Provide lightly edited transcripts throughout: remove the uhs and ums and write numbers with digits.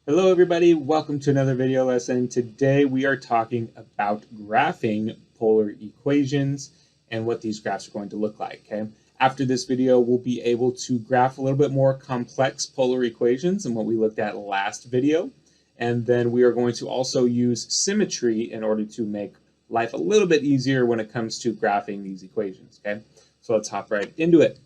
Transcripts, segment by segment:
Hello everybody, welcome to another video lesson. Today we are talking about graphing polar equations and what these graphs are going to look like, okay? After this video, we'll be able to graph a little bit more complex polar equations than what we looked at last video. And then we are going to also use symmetry in order to make life a little bit easier when it comes to graphing these equations, okay? So let's hop right into it.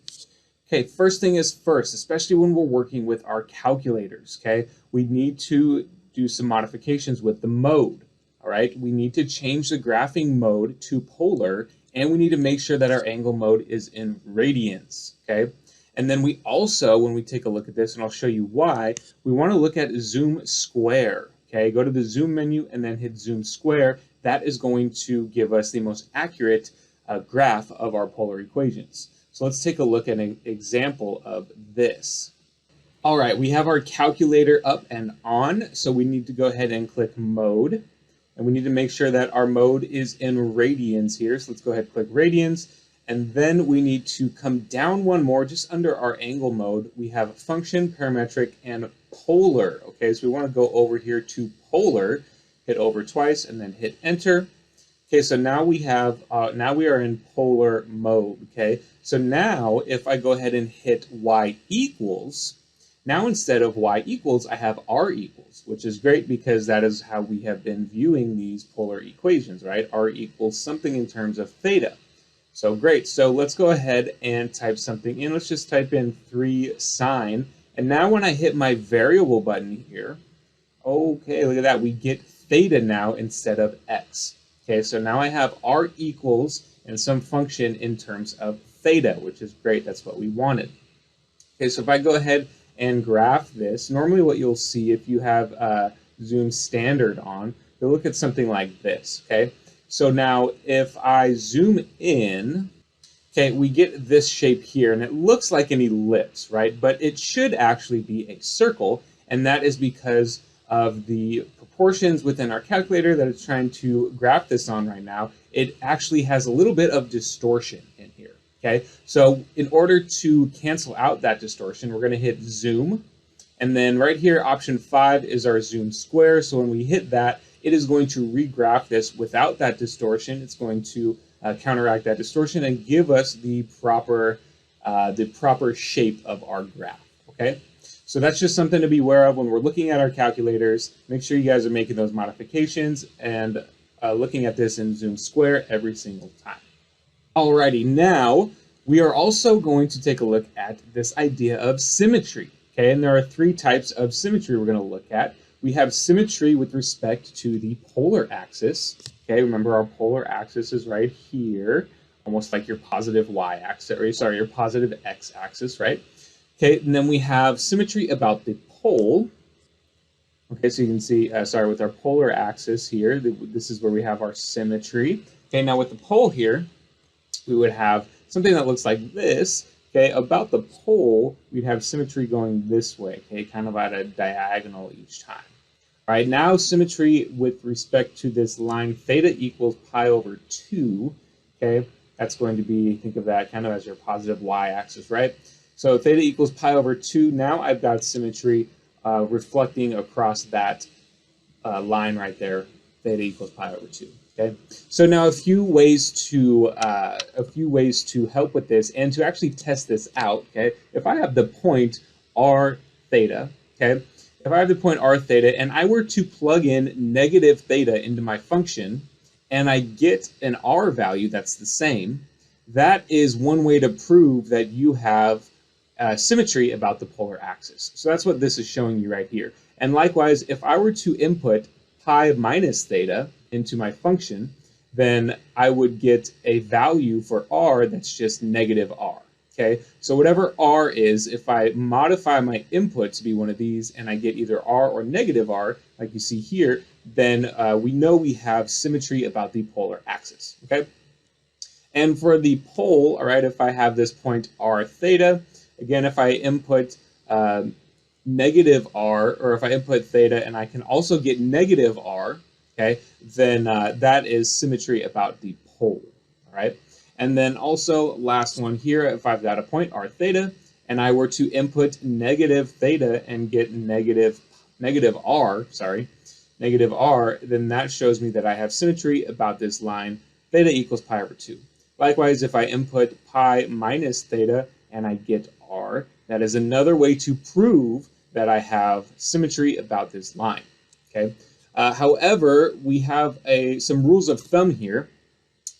Okay, first thing is first, especially when we're working with our calculators, okay? We need to do some modifications with the mode, all right? We need to change the graphing mode to polar, and we need to make sure that our angle mode is in radians, okay? And then we also, when we take a look at this, and I'll show you why, we want to look at zoom square, okay? Go to the zoom menu and then hit zoom square. That is going to give us the most accurate graph of our polar equations. So let's take a look at an example of this. All right, we have our calculator up and on, so we need to go ahead and click mode. And we need to make sure that our mode is in radians here. So let's go ahead and click radians. And then we need to come down one more, just under our angle mode. We have function, parametric, and polar. Okay, so we want to go over here to polar, hit over twice, and then hit enter. Okay, so now we have, now we are in polar mode, okay? So now if I go ahead and hit y equals, now instead of y equals, I have r equals, which is great because that is how we have been viewing these polar equations, right? R equals something in terms of theta. So great, so let's go ahead and type something in. Let's just type in 3 sine. And now when I hit my variable button here, okay, look at that, we get theta now instead of x. Okay, so now I have r equals and some function in terms of theta, which is great. That's what we wanted. Okay, so if I go ahead and graph this, normally what you'll see if you have zoom standard on, you'll look at something like this, okay? So now if I zoom in, okay, we get this shape here, and it looks like an ellipse, right? But it should actually be a circle, and that is because of the proportions within our calculator that it's trying to graph this on right now. It actually has a little bit of distortion in here, okay? So in order to cancel out that distortion, we're going to hit zoom, and then right here, option 5 is our zoom square. So when we hit that, it is going to regraph this without that distortion. It's going to counteract that distortion and give us the proper shape of our graph, okay? So that's just something to be aware of when we're looking at our calculators. Make sure you guys are making those modifications and looking at this in zoom square every single time. Alrighty, now we are also going to take a look at this idea of symmetry, okay? And there are 3 types of symmetry we're going to look at. We have symmetry with respect to the polar axis, okay? Remember our polar axis is right here, almost like your positive y-axis, or sorry, your positive x-axis, right? Okay, and then we have symmetry about the pole. Okay, so you can see, sorry, with our polar axis here, this is where we have our symmetry. Okay, now with the pole here, we would have something that looks like this. Okay, about the pole, we'd have symmetry going this way, okay, kind of at a diagonal each time. All right, now symmetry with respect to this line theta equals pi over 2, okay, that's going to be, think of that kind of as your positive y-axis, right? So theta equals pi over 2. Now I've got symmetry reflecting across that line right there. Theta equals pi over 2. Okay. So now a few ways to help with this and to actually test this out. Okay. If I have the point r theta, okay, if I have the point r theta and I were to plug in negative theta into my function, and I get an r value that's the same, that is one way to prove that you have symmetry about the polar axis. So that's what this is showing you right here. And likewise, if I were to input pi minus theta into my function, then I would get a value for r that's just negative r. Okay, so whatever r is, if I modify my input to be one of these and I get either r or negative r, like you see here, then we know we have symmetry about the polar axis. Okay, and for the pole, all right, if I have this point r theta, again, if I input negative r, or if I input theta and I can also get negative r, okay, then that is symmetry about the pole, all right? And then also, last one here, if I've got a point r theta and I were to input negative theta and get negative negative r, sorry, negative r, then that shows me that I have symmetry about this line, theta equals pi over 2. Likewise, if I input pi minus theta and I get r, that is another way to prove that I have symmetry about this line, okay? However, we have some rules of thumb here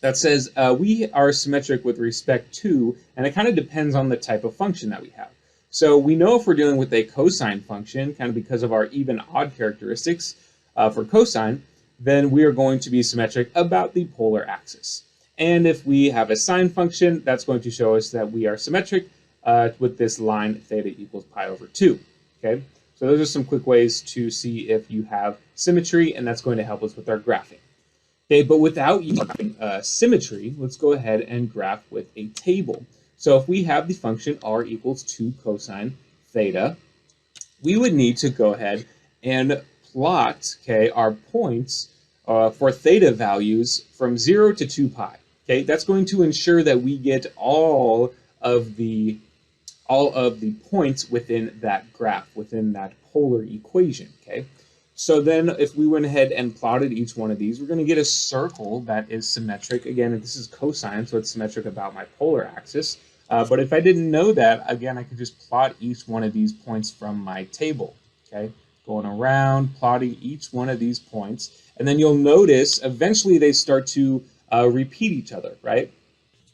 that says we are symmetric with respect to, and it kind of depends on the type of function that we have. So we know if we're dealing with a cosine function, kind of because of our even-odd characteristics for cosine, then we are going to be symmetric about the polar axis. And if we have a sine function, that's going to show us that we are symmetric with this line theta equals pi over 2. Okay, so those are some quick ways to see if you have symmetry, and that's going to help us with our graphing. Okay, but without using symmetry, let's go ahead and graph with a table. So if we have the function r equals 2 cosine theta, we would need to go ahead and plot, okay, our points for theta values from 0 to 2 pi. Okay, that's going to ensure that we get all of the points within that graph, within that polar equation. Okay, so then if we went ahead and plotted each one of these, we're going to get a circle that is symmetric. Again, this is cosine, so it's symmetric about my polar axis. But if I didn't know that, again, I could just plot each one of these points from my table. Okay, going around, plotting each one of these points, and then you'll notice eventually they start to repeat each other, right?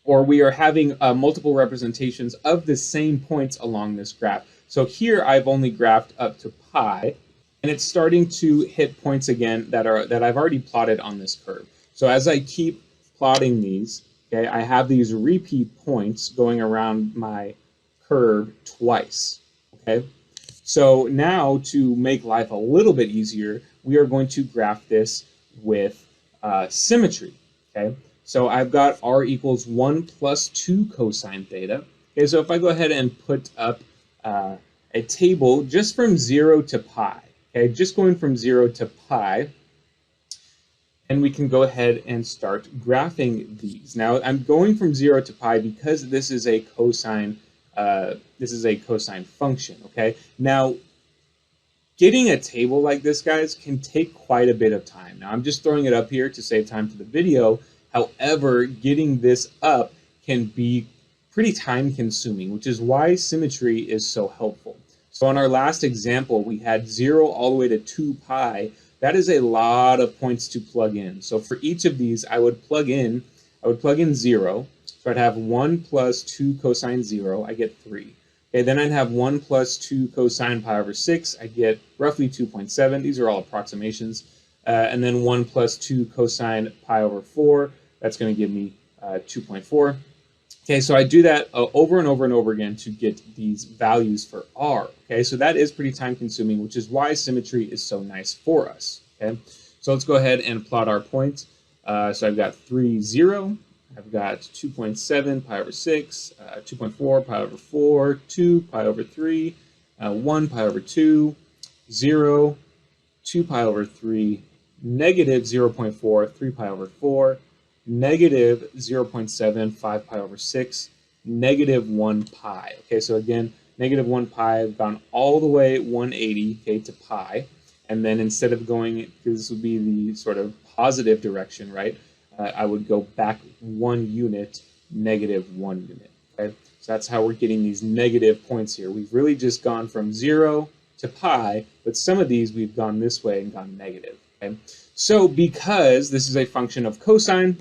Or we are having multiple representations of the same points along this graph. So here I've only graphed up to pi, and it's starting to hit points again that I've already plotted on this curve. So as I keep plotting these, okay, I have these repeat points going around my curve twice. Okay, so now to make life a little bit easier, we are going to graph this with symmetry. Okay, so I've got r equals 1 plus 2 cosine theta. Okay, so if I go ahead and put up a table just from 0 to pi, okay, just going from 0 to pi, and we can go ahead and start graphing these. Now I'm going from 0 to pi because this is a cosine function. Okay, now getting a table like this, guys, can take quite a bit of time. Now I'm just throwing it up here to save time for the video. However, getting this up can be pretty time consuming, which is why symmetry is so helpful. So in our last example, we had 0 all the way to 2 pi. That is a lot of points to plug in. So for each of these, I would plug in 0. So I'd have 1 plus 2 cosine 0, I get 3. Okay, then I'd have 1 plus 2 cosine pi over 6, I get roughly 2.7. These are all approximations. And then 1 plus 2 cosine pi over 4, that's going to give me 2.4. Okay, so I do that over and over and over again to get these values for r. Okay, so that is pretty time consuming, which is why symmetry is so nice for us. Okay, so let's go ahead and plot our points. So I've got 3, 0. I've got 2.7 pi over 6, 2.4 pi over 4, 2 pi over 3, 1 pi over 2, 0, 2 pi over 3, negative 0.4, 3 pi over 4, negative 0.7, 5 pi over 6, negative 1 pi. Okay, so again, negative 1 pi, I've gone all the way 180, okay, to pi. And then instead of going, because this would be the sort of positive direction, right? I would go back 1 unit, negative 1 unit. Okay, so that's how we're getting these negative points here. We've really just gone from 0 to pi, but some of these we've gone this way and gone negative. Okay, so because this is a function of cosine,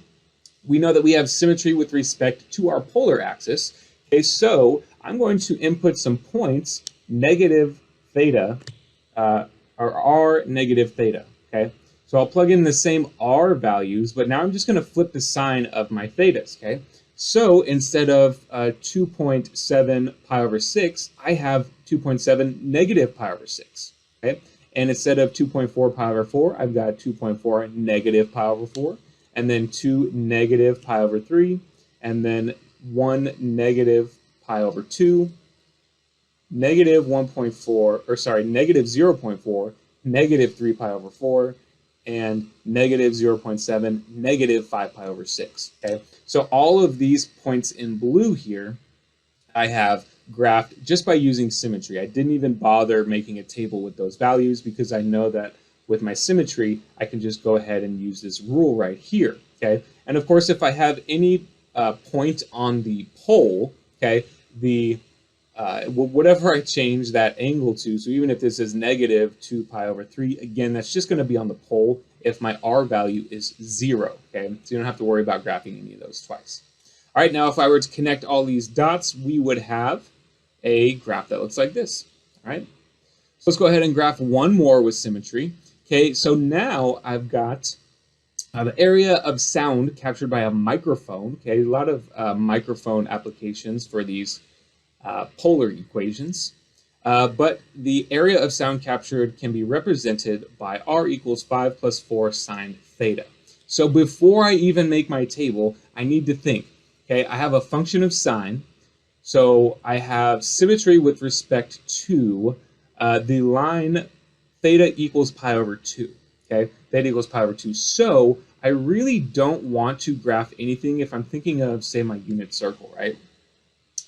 we know that we have symmetry with respect to our polar axis. Okay, so I'm going to input some points, negative theta, or r negative theta. Okay. So I'll plug in the same r values, but now I'm just going to flip the sign of my thetas, okay? So instead of 2.7 pi over 6, I have 2.7 negative pi over 6, okay? And instead of 2.4 pi over 4, I've got 2.4 negative pi over 4, and then 2 negative pi over 3, and then 1 negative pi over 2, negative 1.4, or sorry, negative 0.4, negative 3 pi over 4, and negative 0.7, negative 5 pi over 6, okay? So all of these points in blue here, I have graphed just by using symmetry. I didn't even bother making a table with those values because I know that with my symmetry, I can just go ahead and use this rule right here, okay? And of course, if I have any point on the pole, okay, whatever I change that angle to, so even if this is negative 2 pi over 3, again, that's just going to be on the pole if my r value is 0, okay? So you don't have to worry about graphing any of those twice. All right, now if I were to connect all these dots, we would have a graph that looks like this, all right? So let's go ahead and graph one more with symmetry. Okay, so now I've got the area of sound captured by a microphone. Okay, a lot of microphone applications for these polar equations. But the area of sound captured can be represented by r equals 5 plus 4 sine theta. So before I even make my table, I need to think, okay, I have a function of sine. So I have symmetry with respect to the line theta equals pi over 2, okay? Theta equals pi over 2. So I really don't want to graph anything if I'm thinking of, say, my unit circle, right?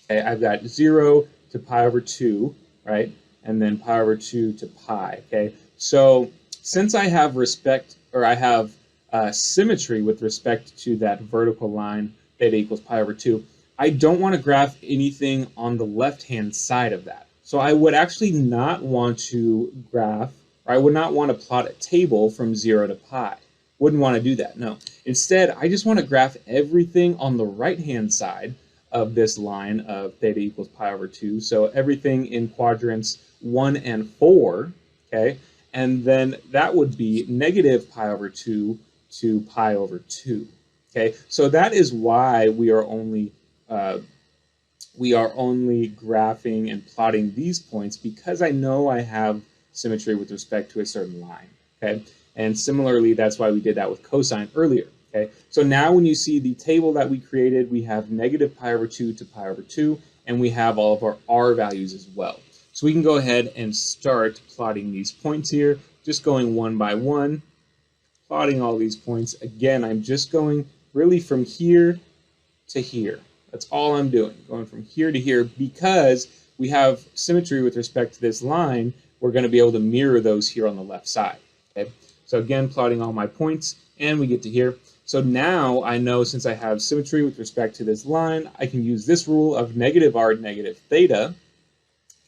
Okay, I've got 0 to pi over 2, right? And then pi over 2 to pi, okay? So since I have symmetry with respect to that vertical line, theta equals pi over 2, I don't want to graph anything on the left-hand side of that. So I would actually not want to graph, or I would not want to plot a table from 0 to pi. Wouldn't want to do that, no. Instead, I just want to graph everything on the right-hand side of this line of theta equals pi over 2. So everything in quadrants 1 and 4, okay? And then that would be negative pi over 2 to pi over 2, okay? So that is why we are only graphing and plotting these points, because I know I have symmetry with respect to a certain line, okay? And similarly, that's why we did that with cosine earlier, okay? So now when you see the table that we created, we have negative pi over 2 to pi over 2, and we have all of our r values as well. So we can go ahead and start plotting these points here, just going one by one, plotting all these points. Again, I'm just going really from here to here. That's all I'm doing, going from here to here, because we have symmetry with respect to this line. We're going to be able to mirror those here on the left side. Okay? So again, plotting all my points, and we get to here. So now I know, since I have symmetry with respect to this line, I can use this rule of negative r negative theta.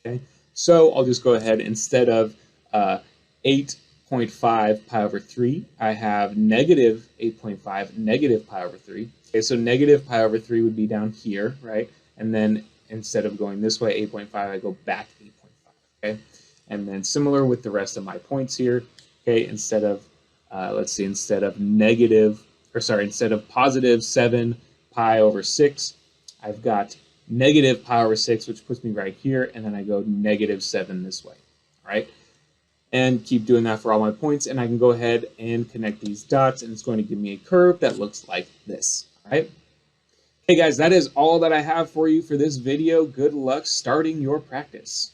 Okay? So I'll just go ahead, instead of 8.5 pi over 3, I have negative 8.5 negative pi over 3. Okay, so negative pi over 3 would be down here, right? And then instead of going this way, 8.5, I go back 8.5, okay? And then similar with the rest of my points here, okay? Instead of, instead of positive 7 pi over 6, I've got negative pi over 6, which puts me right here, and then I go negative 7 this way, all right? And keep doing that for all my points, and I can go ahead and connect these dots, and it's going to give me a curve that looks like this. All right. Hey guys, that is all that I have for you for this video. Good luck starting your practice.